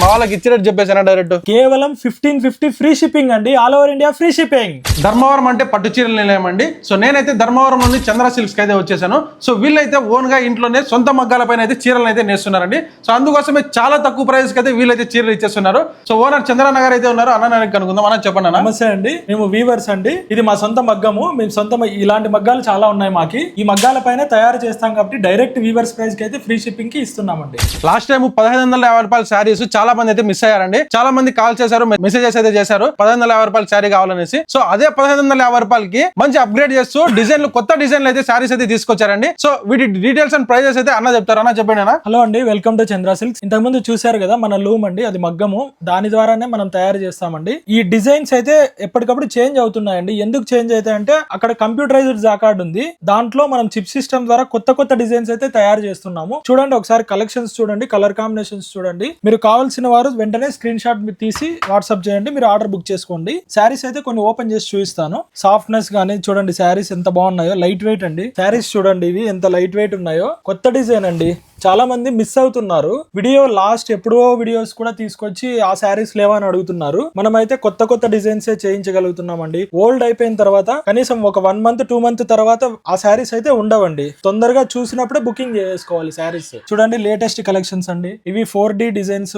మా వాళ్ళకి ఇచ్చినట్టు చెప్పేసాను డైరెక్ట్. కేవలం 1550 ఫ్రీ షిప్పింగ్ అండి, all over India free shipping. Dharmavaram అంటే పట్టు చీరలు నిలయమండి. సో నేనైతే ధర్మవరం నుండి చంద్ర సిల్క్స్ అయితే వచ్చేసాను. సో వీళ్ళైతే ఓన్ గా ఇంట్లోనే సొంత మగ్గాల పైన అయితే చీరలు అయితే నేస్తున్నారండి. సో అందుకోసమే చాలా తక్కువ ప్రైస్ కి అయితే వీళ్ళైతే చీరలు ఇచ్చేస్తున్నారు. సో ఓనర్ చంద్రనగర్ అయితే ఉన్నారు. అన్న కనుక్కుందాం. అన్న చెప్పండి అన్న. నమస్తే అండి, మేము వీవర్స్ అండి. ఇది మా సొంత మగ్గము. మేము సొంత ఇలాంటి మగ్గాలు చాలా ఉన్నాయి మాకి. ఈ మగ్గాల పైన తయారు చేస్తాం కాబట్టి డైరెక్ట్ వీవర్స్ ప్రైస్ కి అయితే ఫ్రీ షిప్పింగ్ కి ఇస్తున్నామండి. లాస్ట్ టైం 1550 రూపాయల శారీస్ చాలా మంది అయితే మిస్ అయ్యారండి. చాలా మంది కాల్ చేశారు, మెసేజెస్ అయితే చేశారు 1550 రూపాయల శారీ కావాలనేసి. సో అదే 1550 రూపాయలకి మంచి అప్గ్రేడ్ చేస్తూ డిజైన్లు, కొత్త డిజైన్లు అయితే శారీస్ అయితే తీసుకొచ్చారండి. సో వీటి డీటెయిల్స్ అండ్ ప్రైజెస్ అయితే అన్న చెప్తారు. అన్న చెప్పండి అన్న. హలో అండి, వెల్కమ్ టు చంద్ర సిల్క్స్. ఇంతకు ముందు చూసారు కదా మన లూమ్ అండి, అది మగ్గము. దాని ద్వారానే మనం తయారు చేస్తామండి. ఈ డిజైన్స్ అయితే ఎప్పటికప్పుడు చేంజ్ అవుతున్నాయండి. ఎందుకు చేంజ్ అవుతాయంటే అక్కడ కంప్యూటరైజ్డ్ జాకార్డ్ ఉంది, దాంట్లో మనం చిప్ సిస్టమ్ ద్వారా కొత్త కొత్త డిజైన్స్ అయితే తయారు చేస్తున్నాము. చూడండి ఒకసారి కలెక్షన్స్ చూడండి, కలర్ కాంబినేషన్స్ చూడండి. మీరు కావాల్సిన వారు వెంటనే స్క్రీన్ షాట్ తీసి వాట్సాప్ చేయండి, మీరు ఆర్డర్ బుక్ చేసుకోండి. శారీస్ అయితే కొన్ని ఓపెన్ చేసి చూపిస్తాను. సాఫ్ట్నెస్ గానీ చూడండి, శారీస్ ఎంత బాగున్నాయో. లైట్ వెయిట్ అండి శారీస్ చూడండి, ఇవి ఎంత లైట్ వెయిట్ ఉన్నాయో. కొత్త డిజైన్ అండి. చాలా మంది మిస్ అవుతున్నారు. వీడియో లాస్ట్ ఎప్పుడో వీడియోస్ కూడా తీసుకొచ్చి ఆ శారీస్ లేవా అని అడుగుతున్నారు. మనమైతే కొత్త కొత్త డిజైన్స్ చేయించగలుగుతున్నామండి. ఓల్డ్ అయిపోయిన తర్వాత కనీసం ఒక 1 మంత్ 2 మంత్ తర్వాత ఆ శారీస్ అయితే ఉండవండి. తొందరగా చూసినప్పుడే బుకింగ్ చేసుకోవాలి శారీస్. చూడండి లేటెస్ట్ కలెక్షన్స్ అండి ఇవి. 4D డిజైన్స్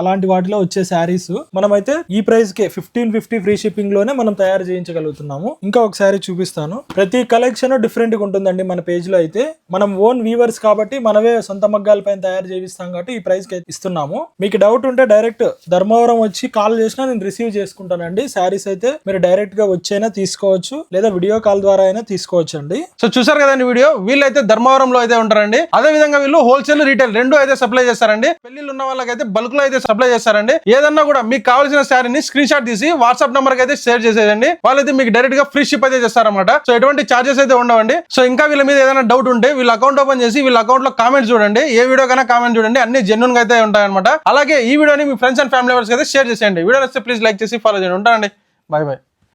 అలాంటి వాటిలో వచ్చే శారీస్ మనమైతే ఈ ప్రైస్ కే 1550 ఫ్రీ షిప్పింగ్ లోనే మనం తయారు చేయించగలుగుతున్నాము. ఇంకా ఒక శారీ చూపిస్తాను. ప్రతి కలెక్షన్ డిఫరెంట్ గా ఉంటుందండి మన పేజ్ లో అయితే. మనం ఓన్ వీవర్స్ కాబట్టి మనమే సొంత మగ్గాల పైన తయారు చేయిస్తాం కాబట్టి ఈ ప్రైస్ కి ఇస్తున్నాము. మీకు డౌట్ ఉంటే డైరెక్ట్ ధర్మవరం వచ్చి కాల్ చేసినా నేను రిసీవ్ చేసుకుంటానండి. శారీస్ అయితే మీరు డైరెక్ట్ గా వచ్చైనా తీసుకోవచ్చు, లేదా వీడియో కాల్ ద్వారా అయినా తీసుకోవచ్చు అండి. సో చూసారు కదండి వీడియో. వీళ్ళైతే ధర్మవరంలో అయితే ఉంటారండి. అదే విధంగా వీళ్ళు హోల్సేల్, రీటైల్ రెండు అయితే సప్లై చేస్తారండి. పెళ్లిళ్ళు ఉన్న వాళ్ళకైతే బల్క్ లో అయితే సప్లై చేస్తారండి. ఏదన్నా కూడా మీకు కావాల్సిన శారీని స్క్రీన్ షాట్ తీసి వాట్సాప్ నంబర్ కి అయితే షేర్ చేసేయండి. వాళ్ళైతే మీకు డైరెక్ట్ గా ఫ్రీ షిప్ అయితే చేస్తారన్నమాట. సో ఎటువంటి చార్జెస్ అయితే ఉండవండి. సో ఇంకా వీళ్ళ మీద ఏదైనా డౌట్ ఉంటే వీళ్ళ అకౌంట్ ఓపెన్ చేసి వీళ్ళ అకౌంట్ లో కామెంట్ చూడండి. ఏ వీడియో కన్నా కామెంట్ చూడండి, అన్ని జెన్యూన్ గా అయితే ఉంటాయన్నమాట. అలాగే ఈ వీడియోని మీ ఫ్రెండ్స్ అండ్ ఫ్యామిలీ మెంబర్స్ అయితే షేర్ చేసేయండి. వీడియో వస్తే ప్లీజ్ లైక్ చేసి ఫాలో చేయండి. ఉంటానండి. Bye bye.